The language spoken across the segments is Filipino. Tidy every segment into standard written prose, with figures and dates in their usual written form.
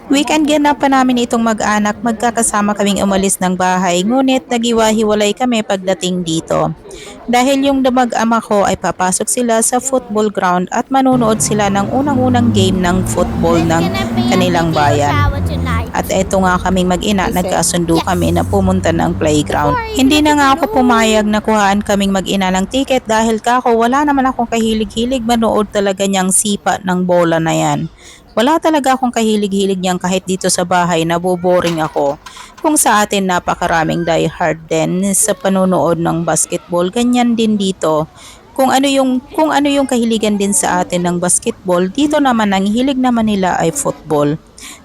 Weekend ganap pa namin itong mag-anak, magkakasama kaming umalis ng bahay, ngunit nagiwa-hiwalay kami pagdating dito. Dahil yung damag-ama ko ay papasok sila sa football ground at manonood sila ng unang-unang game ng football It's ng gonna be a kanilang meteor bayan. shower tonight. At eto nga kaming mag-ina, nagkasundo Yes. kami na pumunta ng playground. Before, you Hindi na can nga let ako it pumayag na kuhaan kaming mag-ina ng ticket dahil kako wala naman akong kahilig-hilig manood talaga niyang sipa ng bola na yan. Wala talaga akong kahilig-hilig niyang kahit dito sa bahay naboboring ako. Kung sa atin napakaraming diehard din sa panonood ng basketball, ganyan din dito. Kung ano yung kahiligan din sa atin ng basketball, dito naman ang hilig naman nila ay football.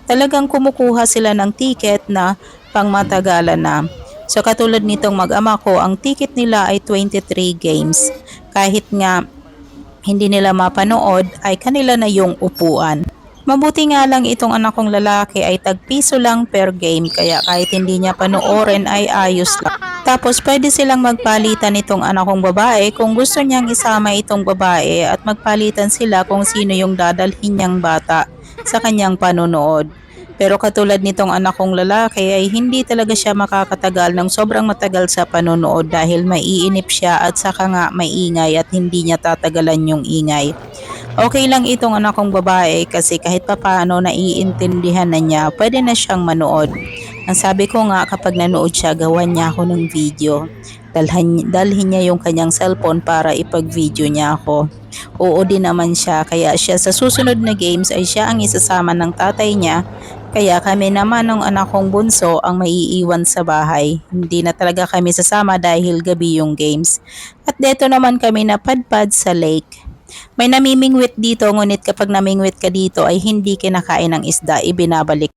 Talagang kumukuha sila ng ticket na pangmatagalan na. So katulad nitong mag-ama ko, ang ticket nila ay 23 games. Kahit nga hindi nila mapanood ay kanila na yung upuan. Mabuti nga lang itong anak kong lalaki ay tagpiso lang per game kaya kahit hindi niya panoorin ay ayos lang. Tapos pwede silang magpalitan itong anak kong babae kung gusto niyang isama itong babae at magpalitan sila kung sino yung dadalhin niyang bata sa kanyang panonood. Pero katulad nitong anak kong lalaki ay hindi talaga siya makakatagal ng sobrang matagal sa panonood dahil maiinip siya at saka nga maingay at hindi niya tatagalan yung ingay. Okay lang itong anak kong babae kasi kahit papaano naiintindihan na niya, pwede na siyang manood. Ang sabi ko nga kapag nanood siya, gawan niya ako ng video. Dalhin niya yung kanyang cellphone para ipag-video niya ako. Oo din naman siya, kaya siya sa susunod na games ay siya ang isasama ng tatay niya. Kaya kami naman ng anak kong bunso ang maiiwan sa bahay. Hindi na talaga kami sasama dahil gabi yung games. At dito naman kami napadpad sa lake. May namimingwit dito ngunit kapag namingwit ka dito ay hindi kinakain ng isda, ibinabalik